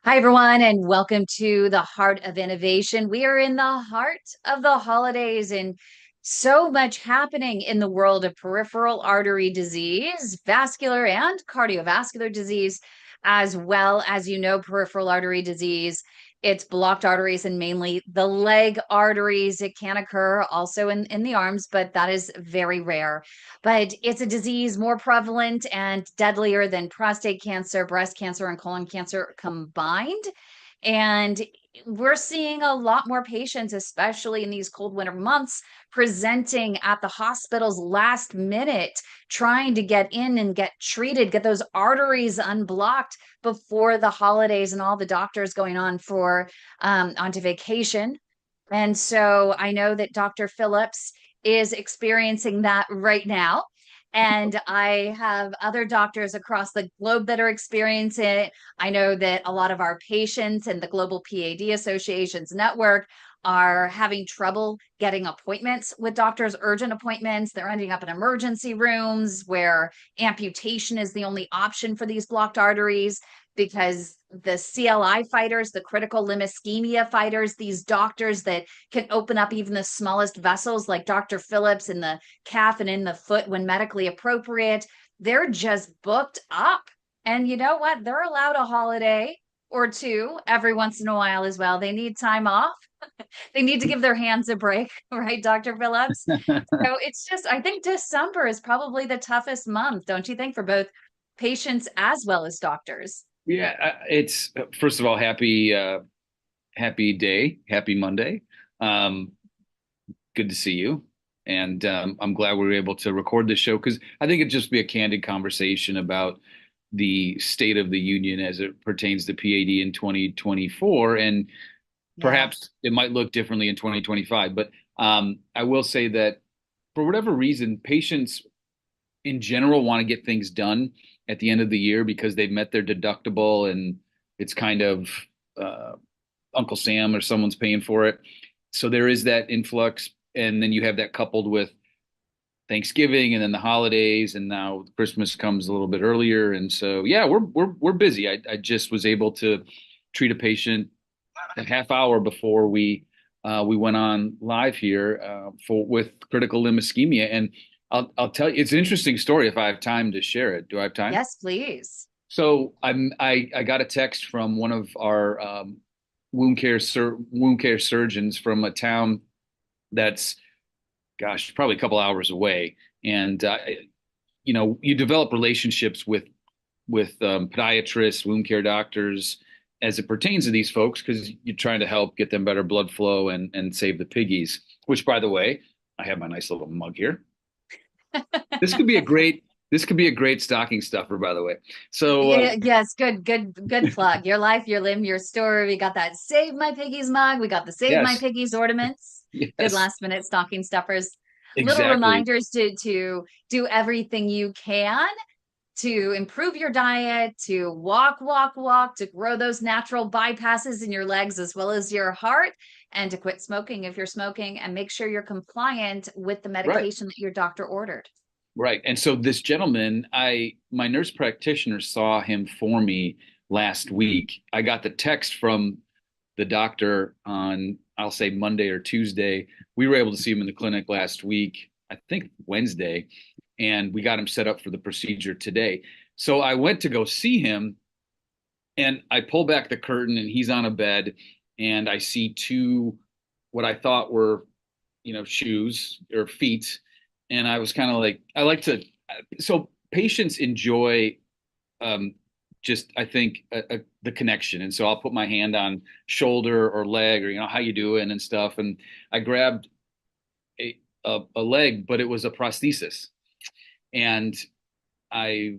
Hi, everyone, and welcome to the Heart of Innovation. We are in the heart of the holidays and so much happening in the world of peripheral artery disease, vascular and cardiovascular disease, as well as peripheral artery disease. It's blocked arteries and mainly the leg arteries. It can occur also in the arms, but that is very rare. But it's a disease more prevalent and deadlier than prostate cancer, breast cancer, and colon cancer combined. And we're seeing a lot more patients, especially in these cold winter months, presenting at the hospitals last minute, trying to get in and get treated, get those arteries unblocked before the holidays and all the doctors going on for onto vacation. And so I know that Dr. Phillips is experiencing that right now. And I have other doctors across the globe that are experiencing it. I know that a lot of our patients and the Global PAD Association's network are having trouble getting appointments with doctors, urgent appointments. They're ending up in emergency rooms where amputation is the only option for these blocked arteries because the CLI fighters, the critical limb ischemia fighters, these doctors that can open up even the smallest vessels like Dr. Phillips in the calf and in the foot when medically appropriate, they're just booked up. And you know what? They're allowed a holiday or two every once in a while as well. They need time off. They need to give their hands a break, right, Dr. Phillips? So it's just, I think December is probably the toughest month, don't you think, for both patients as well as doctors? Yeah, it's first of all, happy day, happy Monday. Um, Good to see you, and I'm glad we were able to record this show because I think it'd just be a candid conversation about the state of the union as it pertains to PAD in 2024, and Yeah. perhaps it might look differently in 2025. But I will say that for whatever reason, patients in general want to get things done at the end of the year because they've met their deductible and it's kind of uh, Uncle Sam or someone's paying for it. So there is that influx, and then you have that coupled with Thanksgiving and then the holidays, and now Christmas comes a little bit earlier. And so yeah, we're busy. I just was able to treat a patient a half hour before we went on live here for with critical limb ischemia, and I'll tell you, it's an interesting story if I have time to share it. Do I have time? Yes, please. So I got a text from one of our wound care surgeons from a town that's, gosh, probably a couple hours away, and you develop relationships with podiatrists, wound care doctors as it pertains to these folks because you're trying to help get them better blood flow and save the piggies. Which, by the way, I have my nice little mug here. This could be a great this could be a great stocking stuffer, by the way. So Yes, good plug. Your life, your limb, your story. We got that Save My Piggies mug. We got the Save My yes, Piggies ornaments. Good yes, last minute stocking stuffers. Little exactly. reminders to do everything you can to improve your diet, to walk, to grow those natural bypasses in your legs as well as your heart, and to quit smoking if you're smoking, and make sure you're compliant with the Right. medication that your doctor ordered. Right. And so this gentleman, my nurse practitioner saw him for me last week. I got the text from the doctor on, I'll say Monday or Tuesday. We were able to see him in the clinic last week, I think Wednesday, and we got him set up for the procedure today. So I went to go see him, and I pull back the curtain and he's on a bed, and I see two what I thought were, shoes or feet. And I was kind of like, I like to, so patients enjoy just, I think, the connection. And so I'll put my hand on shoulder or leg or, how you doing and stuff. And I grabbed a leg, but it was a prosthesis. And I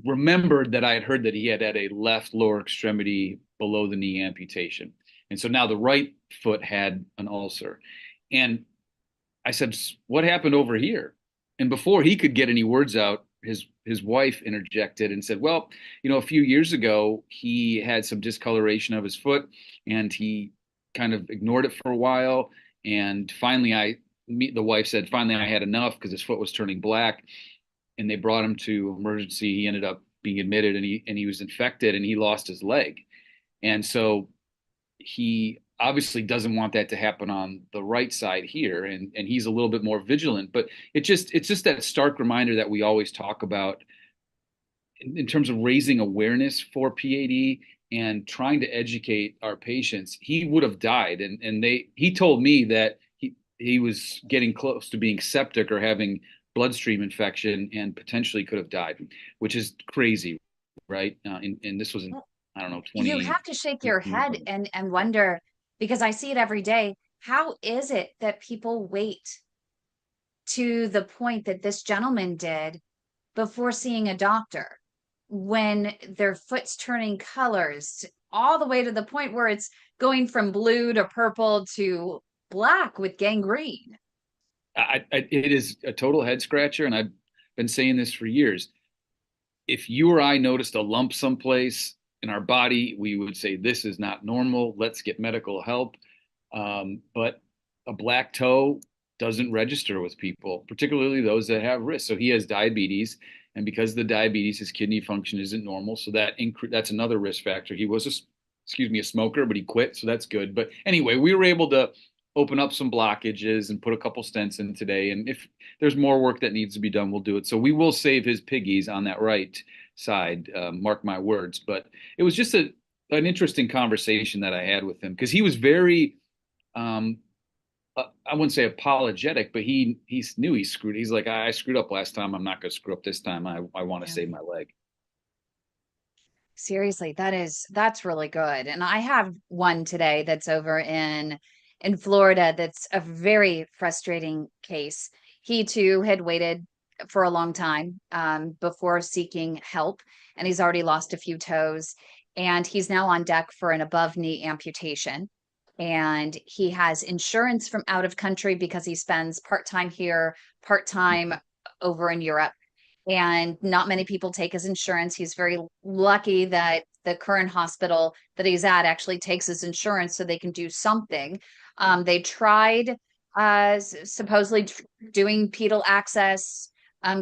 remembered that I had heard that he had a left lower extremity below the knee amputation. And so now the right foot had an ulcer. And I said, "What happened over here?" And before he could get any words out, his wife interjected and said, "Well, a few years ago, he had some discoloration of his foot and he kind of ignored it for a while. And finally, the wife said, finally, I had enough because his foot was turning black, and they brought him to emergency. He ended up being admitted, and he was infected and he lost his leg. And so he obviously doesn't want that to happen on the right side here, and he's a little bit more vigilant. But it's just that stark reminder that we always talk about in terms of raising awareness for PAD and trying to educate our patients. He would have died, and he told me that he was getting close to being septic or having bloodstream infection and potentially could have died, which is crazy, right? And this was in, I don't know, You 20 have to shake your 15 head ago. and wonder, because I see it every day. How is it that people wait to the point that this gentleman did before seeing a doctor when their foot's turning colors all the way to the point where it's going from blue to purple to black with gangrene? It is a total head scratcher, and I've been saying this for years. If you or I noticed a lump someplace in our body, we would say this is not normal. Let's get medical help. But a black toe doesn't register with people, particularly those that have risk. So he has diabetes, and because of the diabetes, his kidney function isn't normal. So that's another risk factor. He was a smoker, but he quit, so that's good. But anyway, we were able to open up some blockages and put a couple stents in today. And if there's more work that needs to be done, we'll do it. So we will save his piggies on that right side, mark my words. But it was just an interesting conversation that I had with him because he was very um, I wouldn't say apologetic, but he knew he screwed. He's like, I screwed up last time. I'm not going to screw up this time. I want to Yeah. save my leg. Seriously, that's really good. And I have one today that's over in Florida that's a very frustrating case. He too had waited for a long time before seeking help, and he's already lost a few toes. And he's now on deck for an above knee amputation. And he has insurance from out of country because he spends part-time here, part-time over in Europe, and not many people take his insurance. He's very lucky that the current hospital that he's at actually takes his insurance so they can do something. They tried supposedly doing pedal access,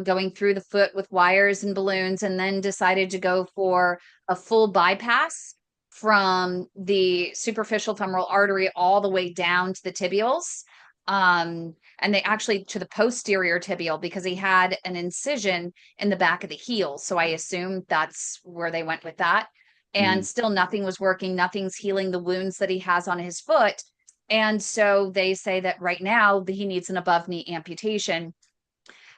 going through the foot with wires and balloons, and then decided to go for a full bypass from the superficial femoral artery all the way down to the tibials. And they actually to the posterior tibial because he had an incision in the back of the heel. So I assume that's where they went with that. And Mhm. still nothing was working. Nothing's healing the wounds that he has on his foot. And so they say that right now he needs an above knee amputation.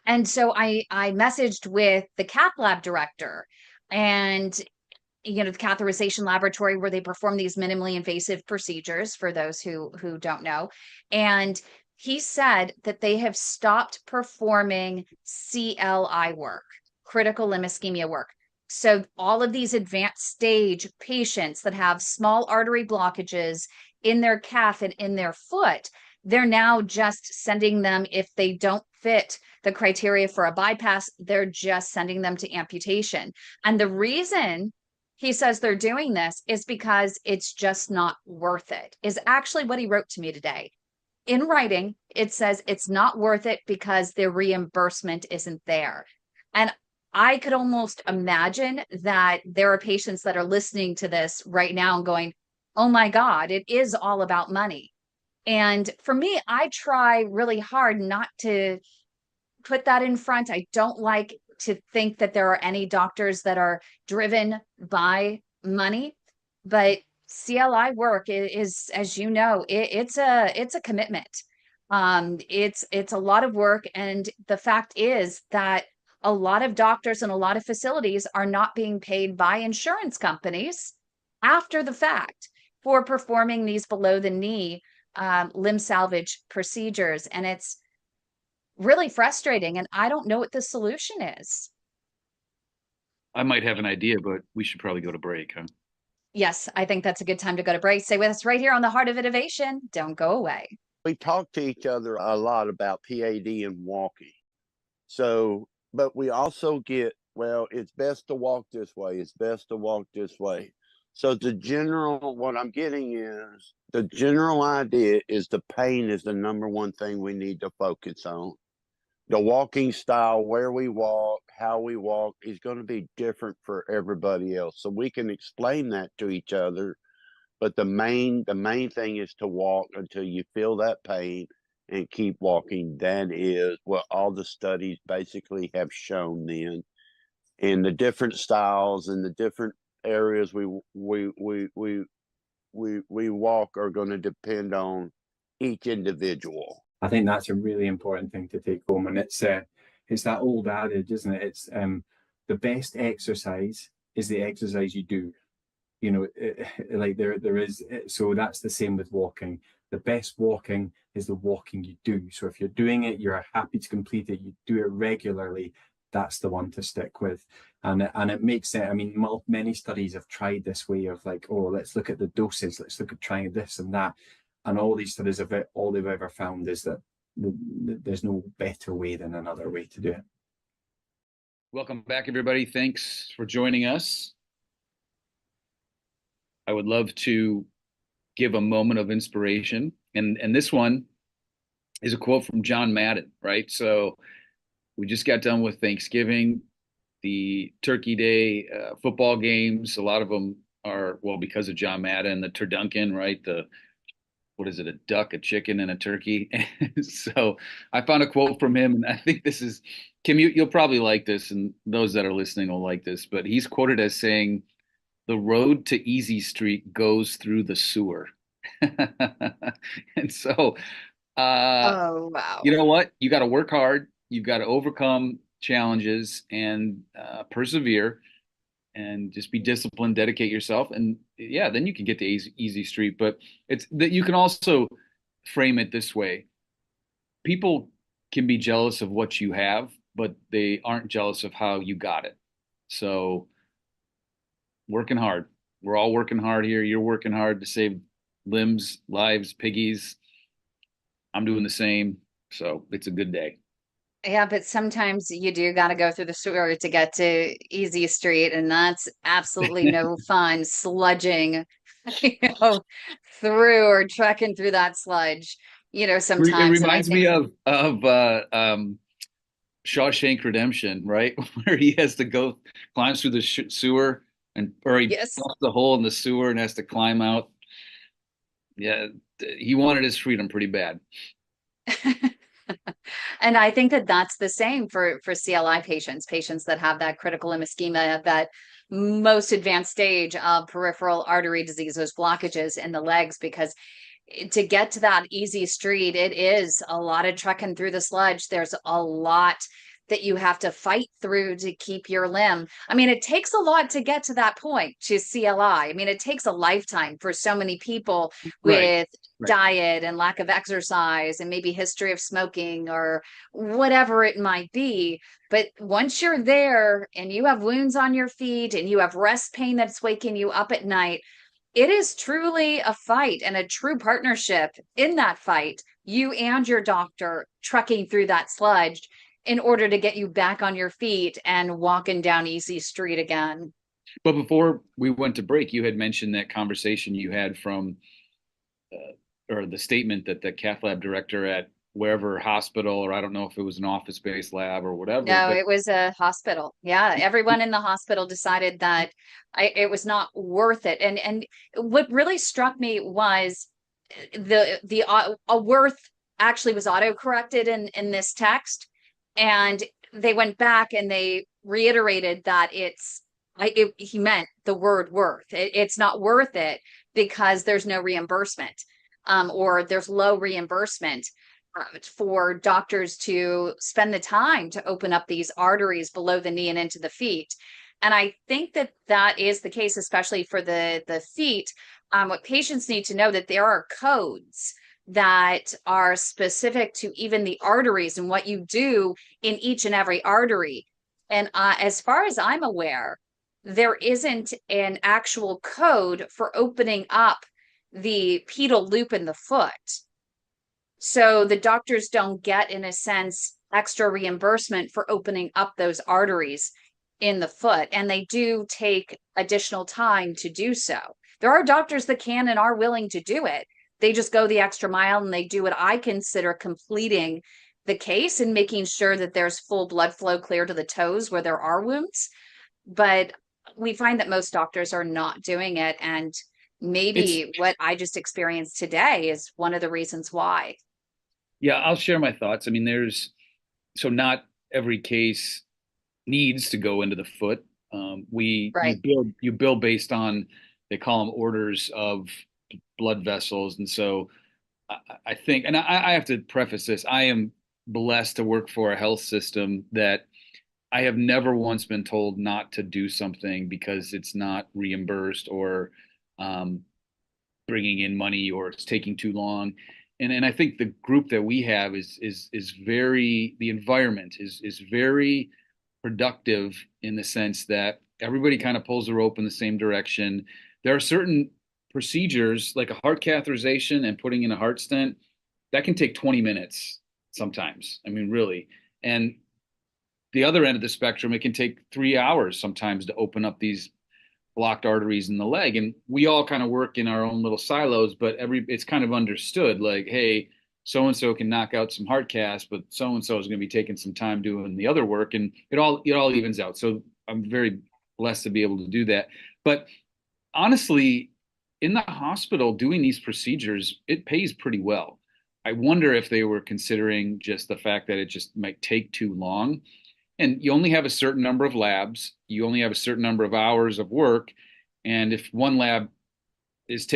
And so I messaged with the cath lab director and the catheterization laboratory where they perform these minimally invasive procedures for those who don't know. And he said that they have stopped performing CLI work, critical limb ischemia work. So all of these advanced stage patients that have small artery blockages in their calf and in their foot, they're now just sending them, if they don't fit the criteria for a bypass, they're just sending them to amputation. And the reason he says they're doing this is because it's just not worth it, is actually what he wrote to me today. In writing, it says it's not worth it because their reimbursement isn't there. And I could almost imagine that there are patients that are listening to this right now and going, oh my God, it is all about money. And for me, I try really hard not to put that in front. I don't like to think that there are any doctors that are driven by money, but CLI work is, as you know, it's a commitment. It's a lot of work, and the fact is that a lot of doctors and a lot of facilities are not being paid by insurance companies after the fact for performing these below the knee limb salvage procedures, and it's really frustrating. And I don't know what the solution is. I might have an idea, but we should probably go to break, huh? Yes, I think that's a good time to go to break. Stay with us right here on the Heart of Innovation. Don't go away. We talk to each other a lot about PAD and walking. So, but we also get, well, it's best to walk this way. It's best to walk this way. So what I'm getting is the general idea is the pain is the number one thing we need to focus on. The walking style, where we walk, how we walk is going to be different for everybody else. So we can explain that to each other But the main thing is to walk until you feel that pain and keep walking. That is what all the studies basically have shown then. And the different styles and the different areas we walk are going to depend on each individual. I think that's a really important thing to take home, and it's that old adage, isn't it? It's the best exercise is the exercise you do. You know, like there is. So that's the same with walking. The best walking is the walking you do. So if you're doing it, you're happy to complete it, you do it regularly, that's the one to stick with. And it makes sense. I mean, many studies have tried this way of like, oh, let's look at the doses, let's look at trying this and that. And all these studies have all they've ever found is that there's no better way than another way to do it. Welcome back, everybody. Thanks for joining us. I would love to give a moment of inspiration. And this one is a quote from John Madden, right? So we just got done with Thanksgiving, the Turkey Day football games. A lot of them are, well, because of John Madden, the Turduncan, right? What is it, a duck, a chicken, and a turkey? So I found a quote from him, and I think this is, Kim, you'll probably like this, and those that are listening will like this, but he's quoted as saying, "The road to Easy Street goes through the sewer." And so, Oh, wow. you know what? You got to work hard. You've got to overcome challenges and persevere and just be disciplined, dedicate yourself. And yeah, then you can get to easy street. But it's that you can also frame it this way. People can be jealous of what you have, but they aren't jealous of how you got it. So working hard. We're all working hard here. You're working hard to save limbs, lives, piggies. I'm doing the same. So it's a good day. Yeah, but sometimes you do got to go through the sewer to get to Easy Street, and that's absolutely no fun sludging, you know, through or trekking through that sludge, you know, It sometimes. And I reminds think, me of Shawshank Redemption, right? Where he has to climbs through the sewer, or he yes. busts the hole in the sewer and has to climb out. Yeah, he wanted his freedom pretty bad. And I think that that's the same for CLI patients that have that critical limb ischemia, that most advanced stage of peripheral artery disease, those blockages in the legs, because to get to that easy street, it is a lot of trekking through the sludge. There's a lot that you have to fight through to keep your limb. I mean, it takes a lot to get to that point to CLI. I mean, it takes a lifetime for so many people with diet and lack of exercise and maybe history of smoking or whatever it might be. But once you're there and you have wounds on your feet and you have rest pain that's waking you up at night, it is truly a fight and a true partnership in that fight, you and your doctor trekking through that sludge in order to get you back on your feet and walking down Easy Street again. But before we went to break, you had mentioned that conversation you had from, or the statement that the cath lab director at wherever hospital, or I don't know if it was an office-based lab or whatever. No, it was a hospital. Yeah, everyone in the hospital decided that it was not worth it. And what really struck me was the worth actually was auto-corrected in this text. And they went back and they reiterated that he meant the word worth. It's not worth it because there's no reimbursement, or there's low reimbursement for doctors to spend the time to open up these arteries below the knee and into the feet. And I think that that is the case, especially for the feet. What patients need to know that there are codes that are specific to even the arteries and what you do in each and every artery. And as far as I'm aware, there isn't an actual code for opening up the pedal loop in the foot. So the doctors don't get, in a sense, extra reimbursement for opening up those arteries in the foot. And they do take additional time to do so. There are doctors that can and are willing to do it. They just go the extra mile and they do what I consider completing the case and making sure that there's full blood flow clear to the toes where there are wounds. But we find that most doctors are not doing it. And maybe what I just experienced today is one of the reasons why. Yeah, I'll share my thoughts. I mean, so not every case needs to go into the foot. You Right. build based on, they call them orders of blood vessels. And so I think, and I have to preface this, I am blessed to work for a health system that I have never once been told not to do something because it's not reimbursed or um, bringing in money or it's taking too long. And I think the group that we have is very, the environment is very productive in the sense that everybody kind of pulls the rope in the same direction. There are certain procedures like a heart catheterization and putting in a heart stent that can take 20 minutes sometimes. I mean, really. And the other end of the spectrum, it can take 3 hours sometimes to open up these blocked arteries in the leg. And we all kind of work in our own little silos, but it's kind of understood like, hey, so and so can knock out some heart casts, but so and so is going to be taking some time doing the other work, and it all evens out. So I'm very blessed to be able to do that. But honestly, in the hospital doing these procedures, it pays pretty well. I wonder if they were considering just the fact that it just might take too long. And you only have a certain number of labs, you only have a certain number of hours of work. And if one lab is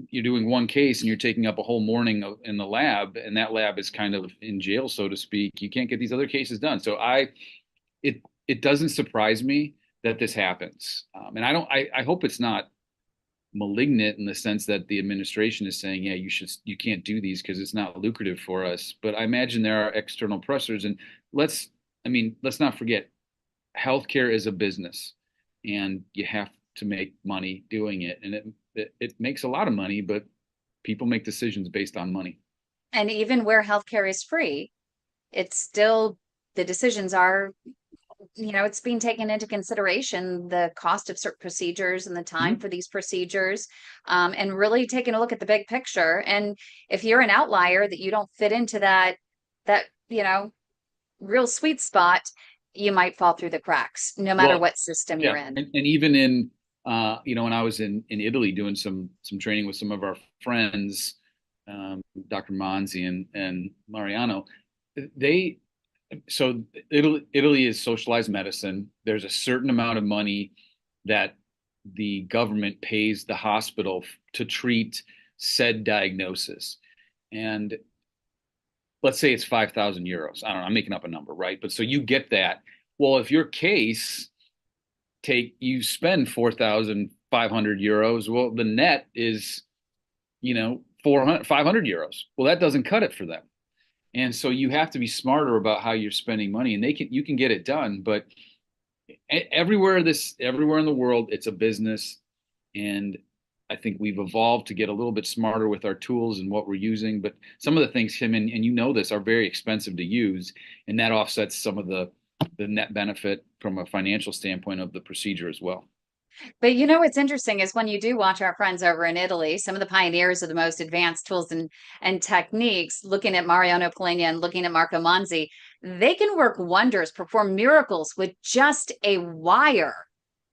you're doing one case and you're taking up a whole morning in the lab, and that lab is kind of in jail, so to speak, you can't get these other cases done. So it doesn't surprise me that this happens. And I hope it's not malignant in the sense that the administration is saying, yeah, you can't do these because it's not lucrative for us. But I imagine there are external pressures. And let's not forget, healthcare is a business, and you have to make money doing it. And it makes a lot of money, but people make decisions based on money. And even where healthcare is free, it's still, the decisions are, it's being taken into consideration, the cost of certain procedures and the time for these procedures, and really taking a look at the big picture. And if you're an outlier that you don't fit into that, real sweet spot, you might fall through the cracks, no matter what system you're in. And even in, when I was in Italy doing some training with some of our friends, Dr. Manzi and Mariano, so Italy is socialized medicine. There's a certain amount of money that the government pays the hospital to treat said diagnosis. And let's say it's 5,000 euros. I don't know, I'm making up a number, right? But so you get that. Well, if your case you spend 4,500 euros, well, the net is, 500 euros. Well, that doesn't cut it for them. And so you have to be smarter about how you're spending money, and you can get it done. But everywhere in the world, it's a business. And I think we've evolved to get a little bit smarter with our tools and what we're using. But some of the things, Kim, and you know this, are very expensive to use. And that offsets some of the net benefit from a financial standpoint of the procedure as well. But what's interesting is when you do watch our friends over in Italy, some of the pioneers of the most advanced tools and techniques, looking at Mariano Polina and looking at Marco Manzi, they can work wonders, perform miracles with just a wire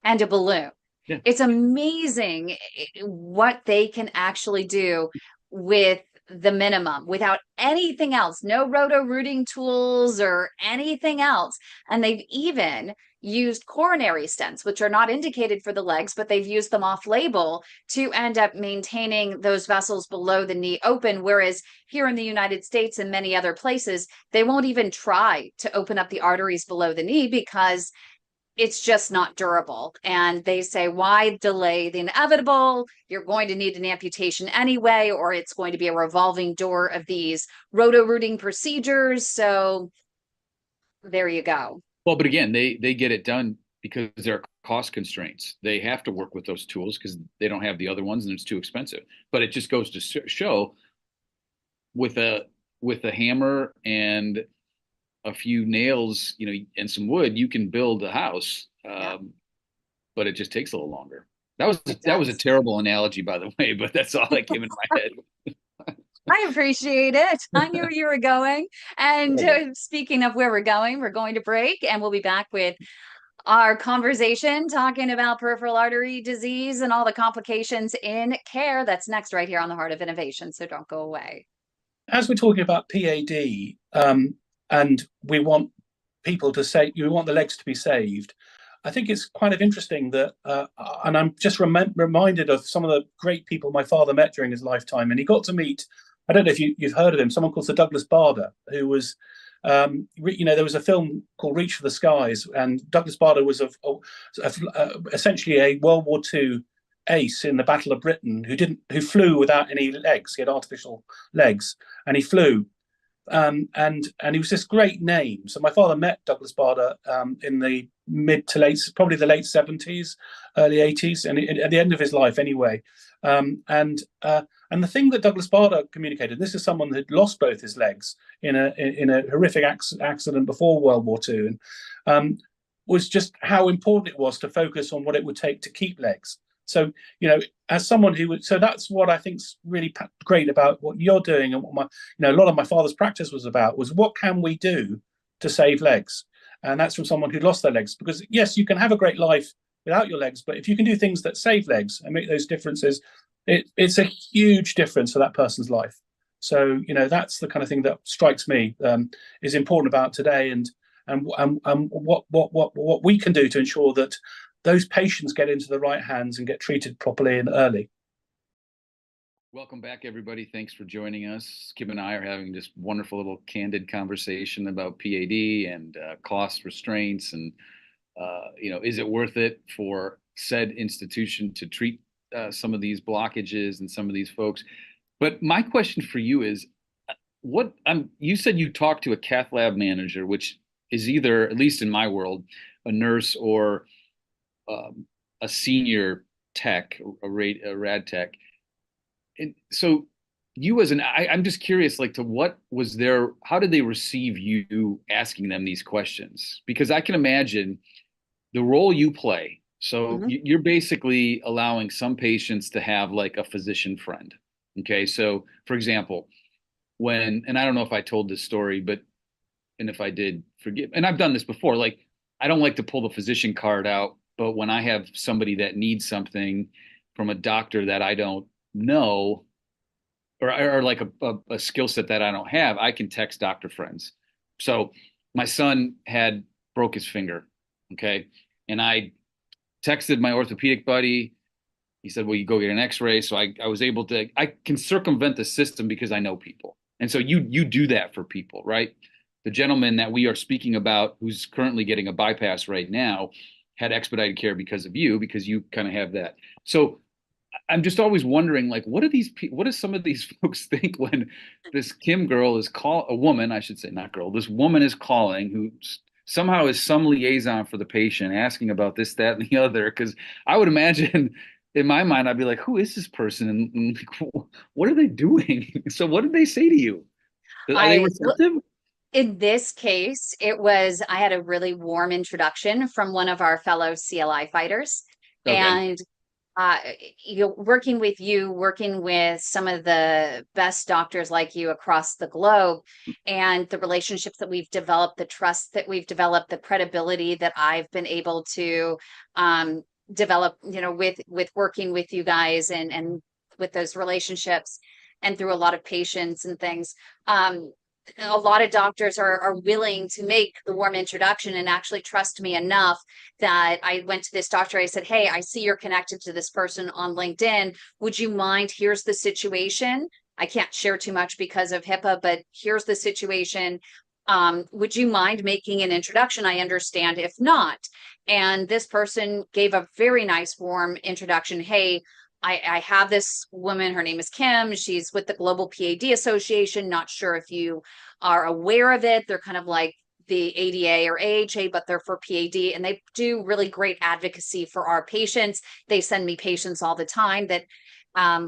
and a balloon. Yeah. It's amazing what they can actually do with the minimum, without anything else, no roto-rooting tools or anything else. And they've even used coronary stents, which are not indicated for the legs, but they've used them off label to end up maintaining those vessels below the knee open. Whereas here in the United States and many other places, they won't even try to open up the arteries below the knee because it's just not durable. And they say, why delay the inevitable? You're going to need an amputation anyway, or it's going to be a revolving door of these roto-rooting procedures. So there you go. Well, but again, they get it done because there are cost constraints. They have to work with those tools because they don't have the other ones and it's too expensive. But it just goes to show, with a hammer and a few nails, and some wood, you can build a house. But it just takes a little longer. That was a terrible analogy, by the way, but that's all that came in my head. I appreciate it. I knew where you were going. And speaking of where we're going to break, and we'll be back with our conversation talking about peripheral artery disease and all the complications in care. That's next right here on the Heart of Innovation. So don't go away. As we're talking about PAD, and we want people to say, you want the legs to be saved. I think it's kind of interesting that, and I'm just reminded of some of the great people my father met during his lifetime, and he got to meet, I don't know if you've heard of him, someone called Sir Douglas Bader, who was, there was a film called Reach for the Skies, and Douglas Bader was essentially a World War II ace in the Battle of Britain who flew without any legs. He had artificial legs, and he flew. And he was this great name. So my father met Douglas Bader in the mid to late, probably the late 70s, early 80s, and at the end of his life anyway. And the thing that Douglas Bader communicated, this is someone who'd lost both his legs in a horrific accident before World War II, and was just how important it was to focus on what it would take to keep legs. So, as someone so that's what I think's really great about what you're doing, and what a lot of my father's practice was about, was what can we do to save legs? And that's from someone who lost their legs, because yes, you can have a great life without your legs, but if you can do things that save legs and make those differences, it's a huge difference for that person's life. So, that's the kind of thing that strikes me is important about today, and what we can do to ensure that those patients get into the right hands and get treated properly and early. Welcome back, everybody. Thanks for joining us. Kim and I are having this wonderful little candid conversation about PAD and cost restraints, and is it worth it for said institution to treat some of these blockages and some of these folks? But my question for you is, you said you talked to a cath lab manager, which is either, at least in my world, a nurse or a senior tech, a rad tech. And so you I'm just curious, like, how did they receive you asking them these questions? Because I can imagine the role you play. So you're basically allowing some patients to have like a physician friend. Okay. So for example, and I don't know if I told this story, and if I did, forgive, and I've done this before, like, I don't like to pull the physician card out, but when I have somebody that needs something from a doctor that I don't know, or like a skill set that I don't have, I can text doctor friends. So my son broke his finger, okay? And I texted my orthopedic buddy. He said, well, you go get an x-ray. So I was able to, I can circumvent the system because I know people. And so you do that for people, right? The gentleman that we are speaking about, who's currently getting a bypass right now, had expedited care because of you, because you kind of have that. So I'm just always wondering, like, what do some of these folks think when this Kim girl is a woman, I should say, not girl, this woman is calling, who somehow is some liaison for the patient, asking about this, that, and the other? Because I would imagine, in my mind, I'd be like, who is this person? And what are they doing? So what did they say to you? Are they receptive? In this case, I had a really warm introduction from one of our fellow CLI fighters. Okay. And working with some of the best doctors like you across the globe, and the relationships that we've developed, the trust that we've developed, the credibility that I've been able to develop, with working with you guys and with those relationships, and through a lot of patients and things. A lot of doctors are willing to make the warm introduction and actually trust me enough that I went to this doctor. I said, hey, I see you're connected to this person on LinkedIn. Would you mind? Here's the situation. I can't share too much because of HIPAA, but here's the situation. Would you mind making an introduction? I understand if not. And this person gave a very nice, warm introduction. Hey, I have this woman, her name is Kim. She's with the Global PAD Association. Not sure if you are aware of it. They're kind of like the ADA or AHA, but they're for PAD, and they do really great advocacy for our patients. They send me patients all the time that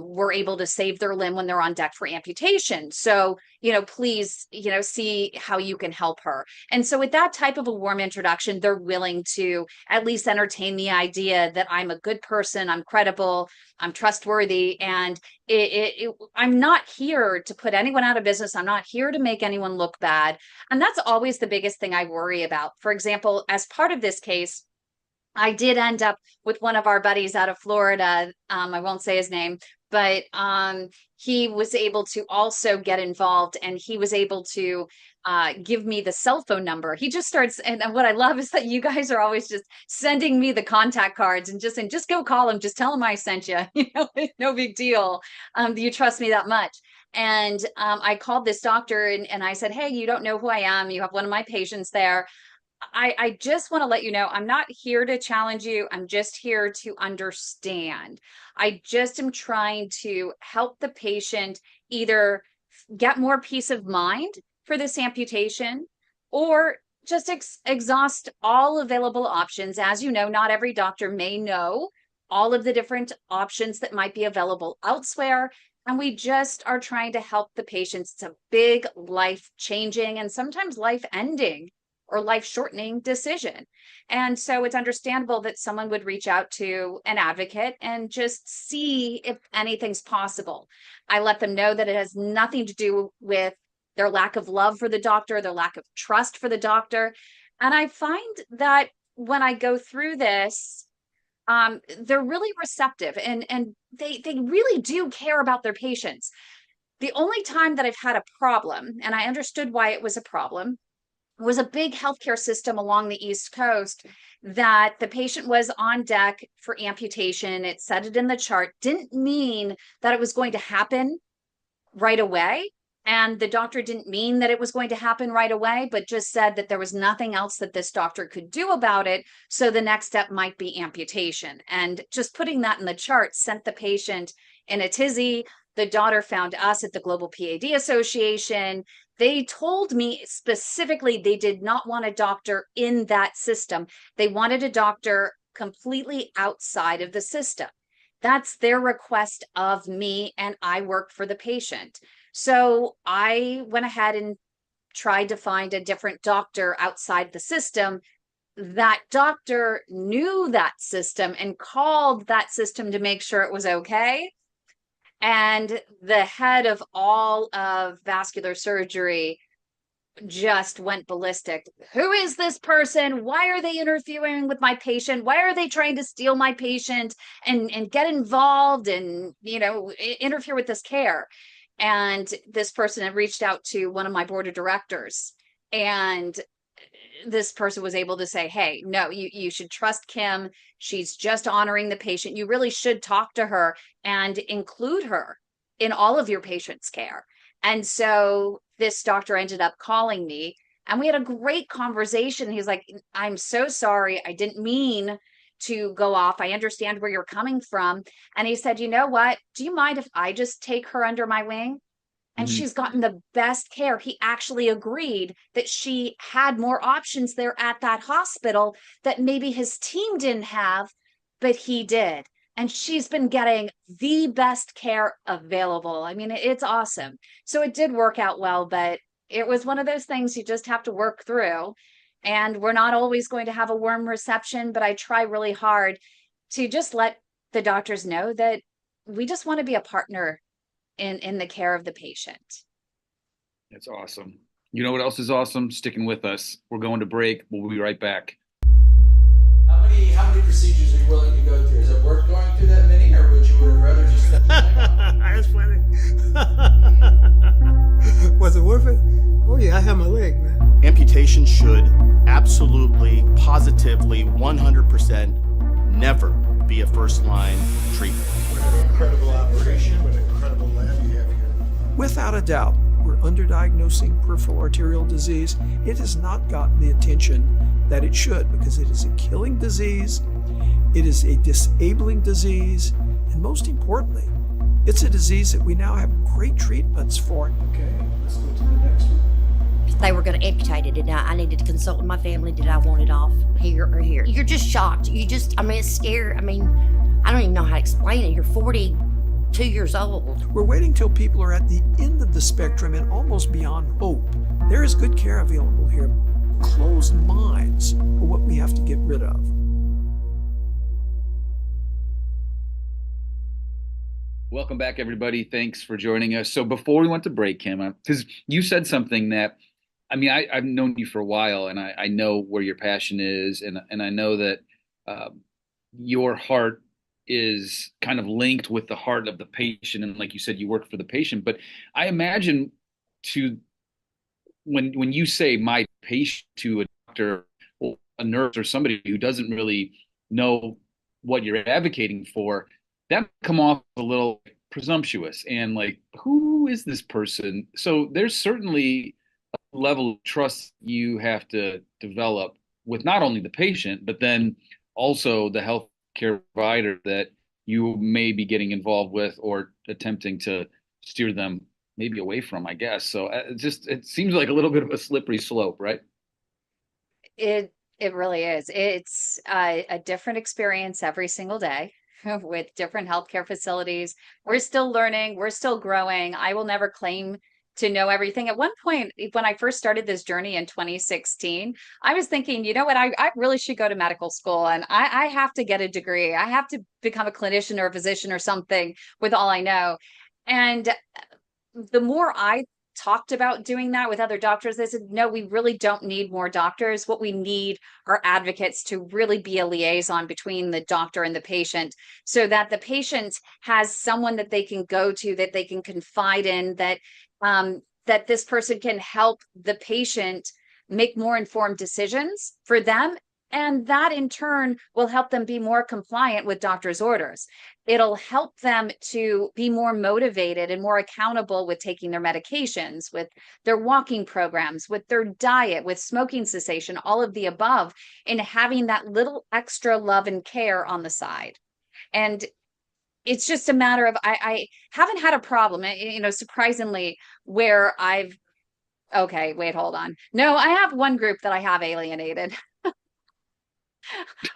were able to save their limb when they're on deck for amputation. So, please, see how you can help her. And so with that type of a warm introduction, they're willing to at least entertain the idea that I'm a good person, I'm credible, I'm trustworthy, and I'm not here to put anyone out of business. I'm not here to make anyone look bad. And that's always the biggest thing I worry about. For example, as part of this case, I did end up with one of our buddies out of Florida. I won't say his name, but he was able to also get involved, and he was able to give me the cell phone number. He just starts, and what I love is that you guys are always just sending me the contact cards and just saying, just go call him, just tell him I sent you. You know, no big deal. You trust me that much. And I called this doctor and I said, hey, you don't know who I am. You have one of my patients there. I just want to let you know, I'm not here to challenge you. I'm just here to understand. I just am trying to help the patient either get more peace of mind for this amputation or just exhaust all available options. As you know, not every doctor may know all of the different options that might be available elsewhere. And we just are trying to help the patients. It's a big life changing and sometimes life ending or life shortening decision. And so it's understandable that someone would reach out to an advocate and just see if anything's possible. I let them know that it has nothing to do with their lack of love for the doctor, their lack of trust for the doctor. And I find that when I go through this, they're really receptive and they really do care about their patients. The only time that I've had a problem, and I understood why it was a problem, was a big healthcare system along the East Coast that the patient was on deck for amputation. It said it in the chart, didn't mean that it was going to happen right away. And the doctor didn't mean that it was going to happen right away, but just said that there was nothing else that this doctor could do about it. So the next step might be amputation. And just putting that in the chart sent the patient in a tizzy. The daughter found us at the Global PAD Association. They told me specifically they did not want a doctor in that system. They wanted a doctor completely outside of the system. That's their request of me, and I work for the patient. So I went ahead and tried to find a different doctor outside the system. That doctor knew that system and called that system to make sure it was okay. And the head of all of vascular surgery just went ballistic. Who is this person? Why are they interfering with my patient? Why are they trying to steal my patient and get involved and, you know, interfere with this care? And this person had reached out to one of my board of directors, and this person was able to say, hey, no, you should trust Kim. She's just honoring the patient. You really should talk to her and include her in all of your patient's care. And so this doctor ended up calling me and we had a great conversation. He's like, I'm so sorry. I didn't mean to go off. I understand where you're coming from. And he said, you know what? Do you mind if I just take her under my wing? And she's gotten the best care. He actually agreed that she had more options there at that hospital that maybe his team didn't have, but he did. And she's been getting the best care available. I mean, it's awesome. So it did work out well, but it was one of those things you just have to work through. And we're not always going to have a warm reception, but I try really hard to just let the doctors know that we just want to be a partner in the care of the patient. That's awesome. You know what else is awesome? Sticking with us. We're going to break. We'll be right back. How many procedures are you willing to go through? Is it worth going through that many, or would you rather just cut the thing off? That's funny. Was it worth it? Oh yeah, I have my leg, man. Amputation should absolutely, positively, 100% never be a first-line treatment. What an incredible operation, what an incredible lab you have here. Without a doubt, we're underdiagnosing peripheral arterial disease. It has not gotten the attention that it should because it is a killing disease, it is a disabling disease, and most importantly, it's a disease that we now have great treatments for. Okay, let's go to the next one. They were going to amputate it, and I needed to consult with my family. Did I want it off here or here? You're just shocked. It's scary. I don't even know how to explain it. You're 42 years old. We're waiting till people are at the end of the spectrum and almost beyond hope. There is good care available here. Closed minds are what we have to get rid of. Welcome back, everybody. Thanks for joining us. So before we went to break, Kim, because you said something that, I've known you for a while, and I know where your passion is, and I know that your heart is kind of linked with the heart of the patient, and like you said, you work for the patient. But I imagine to when you say my patient to a doctor or a nurse or somebody who doesn't really know what you're advocating for, that come off a little presumptuous and like, who is this person? So there's certainly a level of trust you have to develop with not only the patient, but then also the healthcare provider that you may be getting involved with or attempting to steer them maybe away from, I guess. So it seems like a little bit of a slippery slope, right? It really is. It's a different experience every single day with different healthcare facilities. We're still learning, we're still growing. I will never claim to know everything. At one point, when I first started this journey in 2016, I was thinking, you know what, I really should go to medical school and I have to get a degree. I have to become a clinician or a physician or something with all I know. And the more I talked about doing that with other doctors, they said, no, we really don't need more doctors. What we need are advocates to really be a liaison between the doctor and the patient, so that the patient has someone that they can go to, that they can confide in, that this person can help the patient make more informed decisions for them. And that in turn will help them be more compliant with doctor's orders. It'll help them to be more motivated and more accountable with taking their medications, with their walking programs, with their diet, with smoking cessation, all of the above, and having that little extra love and care on the side. And it's just a matter of, I haven't had a problem, surprisingly, where okay, wait, hold on. No, I have one group that I have alienated.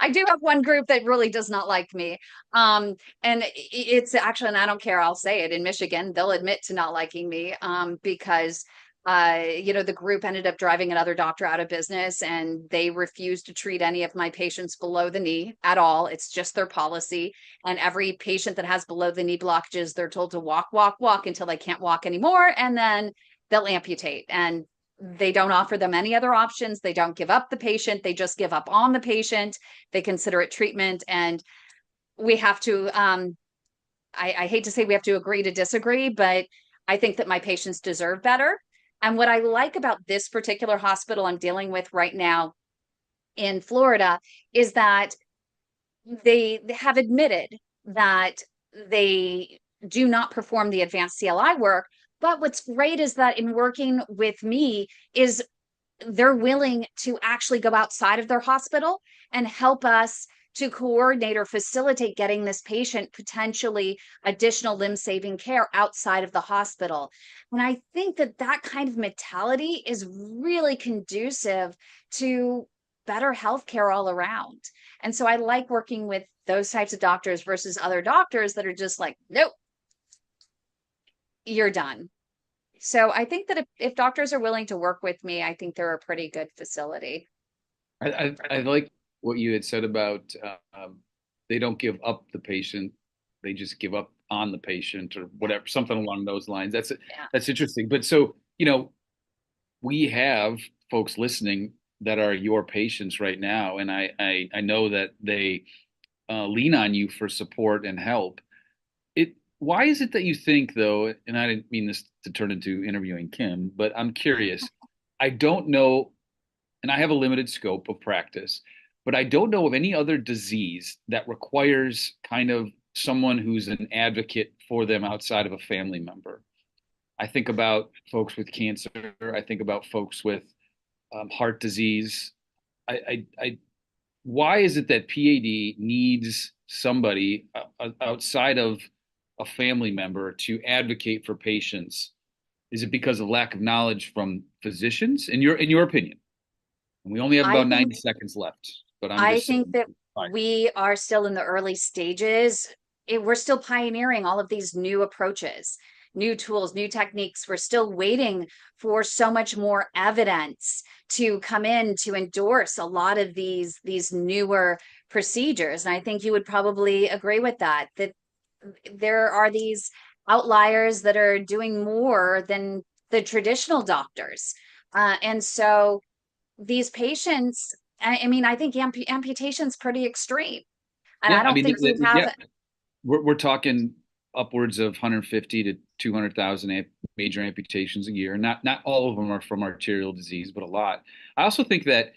I do have one group that really does not like me. And it's actually, and I don't care, I'll say it, in Michigan, they'll admit to not liking me because the group ended up driving another doctor out of business, and they refused to treat any of my patients below the knee at all. It's just their policy. And every patient that has below the knee blockages, they're told to walk, walk, walk until they can't walk anymore. And then they'll amputate. And they don't offer them any other options. They don't give up the patient. They just give up on the patient. They consider it treatment. And we have to, I hate to say we have to agree to disagree, but I think that my patients deserve better. And what I like about this particular hospital I'm dealing with right now in Florida is that they have admitted that they do not perform the advanced CLI work. But what's great is that in working with me is they're willing to actually go outside of their hospital and help us to coordinate or facilitate getting this patient potentially additional limb-saving care outside of the hospital. And I think that that kind of mentality is really conducive to better healthcare all around. And so I like working with those types of doctors versus other doctors that are just like, nope, you're done. So I think that if doctors are willing to work with me, I think they're a pretty good facility. I like what you had said about they don't give up the patient, they just give up on the patient or whatever, something along those lines. That's interesting. But so, we have folks listening that are your patients right now, and I know that they lean on you for support and help. Why is it that you think, though, and I didn't mean this to turn into interviewing Kim, but I'm curious. I don't know, and I have a limited scope of practice, but I don't know of any other disease that requires kind of someone who's an advocate for them outside of a family member. I think about folks with cancer. I think about folks with heart disease. Why is it that PAD needs somebody outside of a family member to advocate for patients? Is it because of lack of knowledge from physicians, in your opinion? And we only have about 90 seconds left, but I think that we are still in the early stages. We're still pioneering all of these new approaches, new tools, new techniques. We're still waiting for so much more evidence to come in to endorse a lot of these newer procedures. And I think you would probably agree with that there are these outliers that are doing more than the traditional doctors. And so these patients I mean, I think amputation's pretty extreme. And Yeah, I I don't mean, think we have. we're talking upwards of 150 to 200,000 major amputations a year. Not all of them are from arterial disease, but a lot. I also think that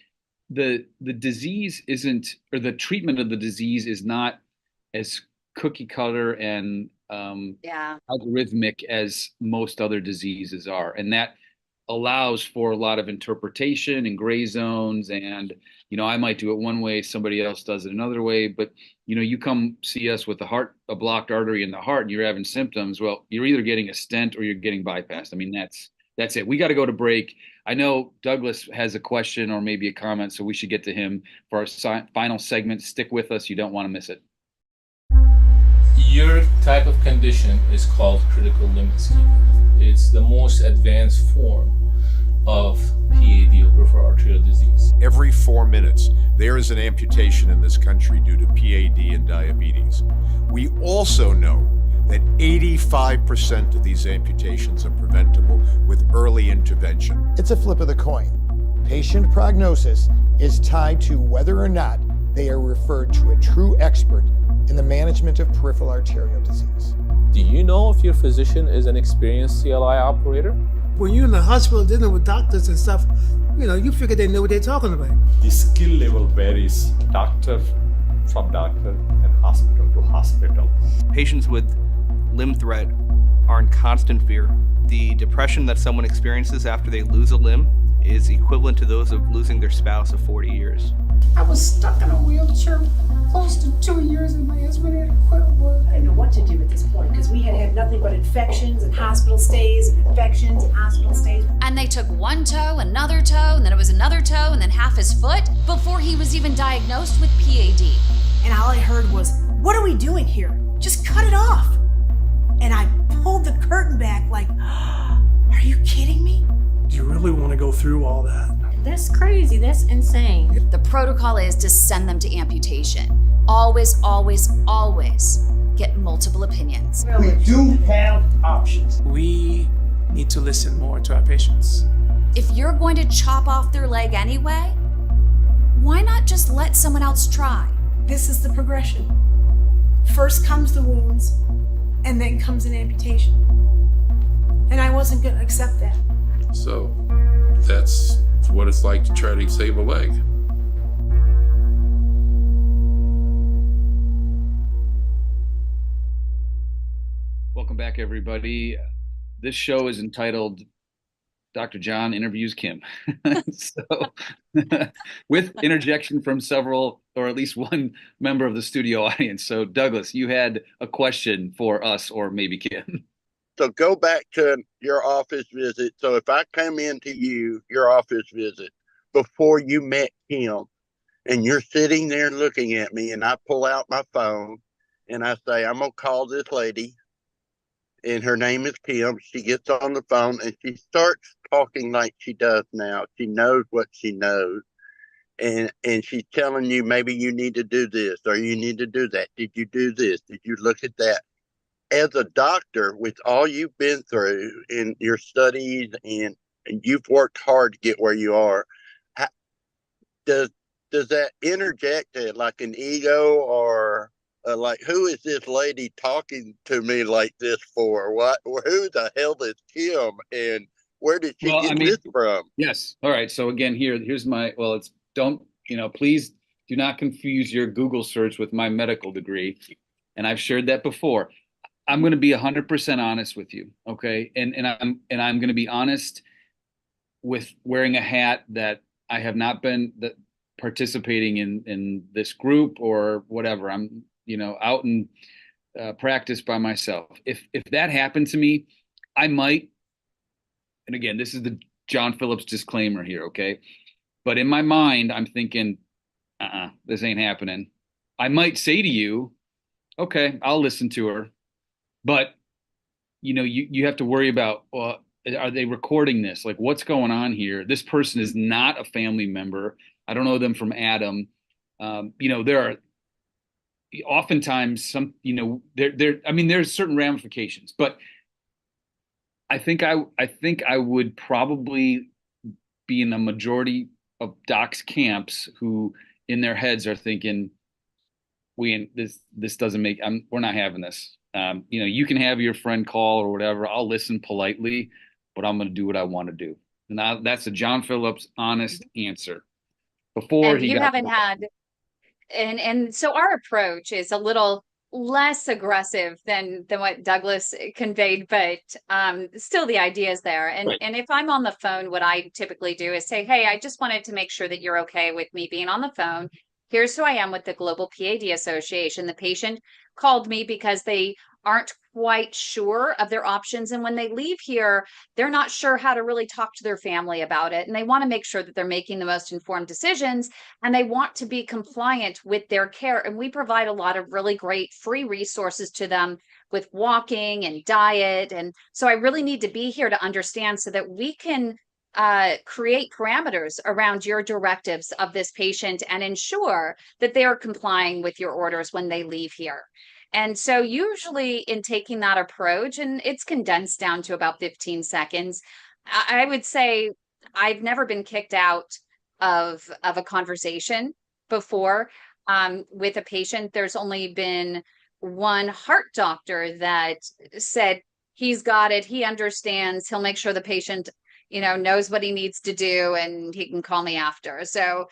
the disease isn't, or the treatment of the disease is not as cookie cutter and algorithmic as most other diseases are, and that allows for a lot of interpretation and gray zones. And I might do it one way, somebody else does it another way. But you come see us with a blocked artery in the heart, and you're having symptoms. Well, you're either getting a stent or you're getting bypassed. I mean, that's it. We got to go to break. I know Douglas has a question or maybe a comment, so we should get to him for our final segment. Stick with us. You don't want to miss it. Your type of condition is called critical limb ischemia. It's the most advanced form of PAD, or peripheral arterial disease. Every 4 minutes, there is an amputation in this country due to PAD and diabetes. We also know that 85% of these amputations are preventable with early intervention. It's a flip of the coin. Patient prognosis is tied to whether or not they are referred to a true expert in the management of peripheral arterial disease. Do you know if your physician is an experienced CLI operator? When you're in the hospital dealing with doctors and stuff, you figure they know what they're talking about. The skill level varies doctor from doctor and hospital to hospital. Patients with limb threat are in constant fear. The depression that someone experiences after they lose a limb is equivalent to those of losing their spouse of 40 years. I was stuck in a wheelchair close to 2 years, and my husband had to quit work. I didn't know what to do at this point because we had nothing but infections and hospital stays and infections and hospital stays. And they took one toe, another toe, and then it was another toe, and then half his foot before he was even diagnosed with PAD. And all I heard was, "What are we doing here? Just cut it off." And I pulled the curtain back like, "Are you kidding me?" Do you really want to go through all that? That's crazy. That's insane. The protocol is to send them to amputation. Always, always, always get multiple opinions. We do have options. We need to listen more to our patients. If you're going to chop off their leg anyway, why not just let someone else try? This is the progression. First comes the wounds, and then comes an amputation. And I wasn't going to accept that. So that's what it's like to try to save a leg. Welcome back, everybody. This show is entitled Dr. John Interviews Kim. So, with interjection from several, or at least one member of the studio audience. So, Douglas, you had a question for us, or maybe Kim. So go back to your office visit. So if I come into your office visit before you met Kim, and you're sitting there looking at me, and I pull out my phone and I say, "I'm going to call this lady, and her name is Kim." She gets on the phone and she starts talking like she does now. She knows what she knows. And she's telling you, maybe you need to do this or you need to do that. Did you do this? Did you look at that? As a doctor, with all you've been through in your studies and you've worked hard to get where you are, does that interject like an ego, or like, who is this lady talking to me like this for? What? Who the hell is Kim, and where did she get this from? Yes. All right. So again, here's my. Well, it's please do not confuse your Google search with my medical degree, and I've shared that before. I'm going to be 100% honest with you, okay? And I'm going to be honest with wearing a hat that I have not been participating in this group or whatever. I'm out in practice by myself. If that happened to me, I might. And again, this is the John Phillips disclaimer here, okay? But in my mind, I'm thinking, this ain't happening. I might say to you, okay, I'll listen to her. But, you have to worry about, well, are they recording this? Like, what's going on here? This person is not a family member. I don't know them from Adam. There are oftentimes some, there's certain ramifications, but I think I would probably be in a majority of docs camps who in their heads are thinking, this doesn't make, we're not having this. You can have your friend call or whatever. I'll listen politely, but I'm going to do what I want to do. And that's a John Phillips honest answer. Before and he you got haven't had, and so our approach is a little less aggressive than what Douglas conveyed, but still the idea is there. And Right. and if I'm on the phone, what I typically do is say, hey, I just wanted to make sure that you're okay with me being on the phone. Here's who I am with the Global PAD Association. The patient called me because they aren't quite sure of their options. And when they leave here, they're not sure how to really talk to their family about it. And they want to make sure that they're making the most informed decisions, and they want to be compliant with their care. And we provide a lot of really great free resources to them with walking and diet. And so I really need to be here to understand so that we can create parameters around your directives of this patient and ensure that they are complying with your orders when they leave here. And so usually in taking that approach, and it's condensed down to about 15 seconds, I would say I've never been kicked out of a conversation before with a patient. There's only been one heart doctor that said he's got it, he understands, he'll make sure the patient knows what he needs to do, and he can call me after. So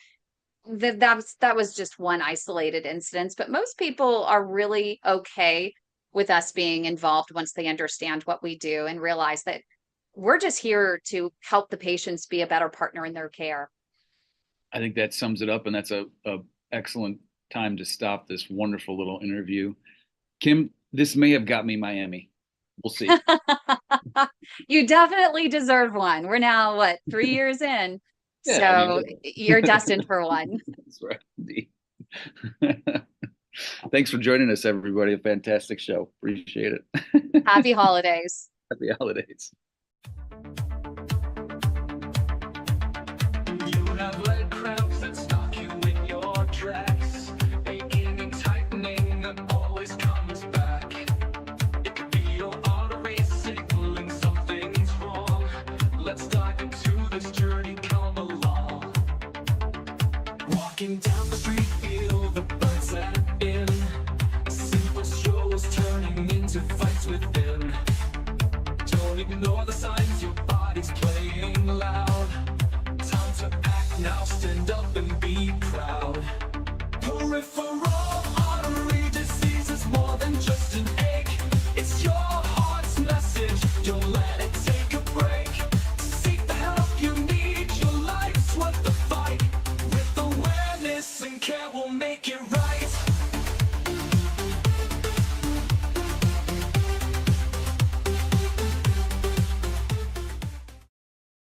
that was just one isolated instance, but most people are really okay with us being involved once they understand what we do and realize that we're just here to help the patients be a better partner in their care. I think that sums it up, and that's a excellent time to stop this wonderful little interview. Kim, this may have got me my Emmy. We'll see. You definitely deserve one. We're now, 3 years in? Yeah, so you're destined for one. That's right. Thanks for joining us, everybody. A fantastic show. Appreciate it. Happy holidays. Happy holidays. You have leg cramps that stop you in your tracks, aching and tightening that always comes back. It could be your arteries signaling something's wrong. Let's dive into this journey. Come along. Walking down the street, feel the birds let in. Simple strolls turning into fights within. Don't ignore the signs, your body's playing loud. Time to act now.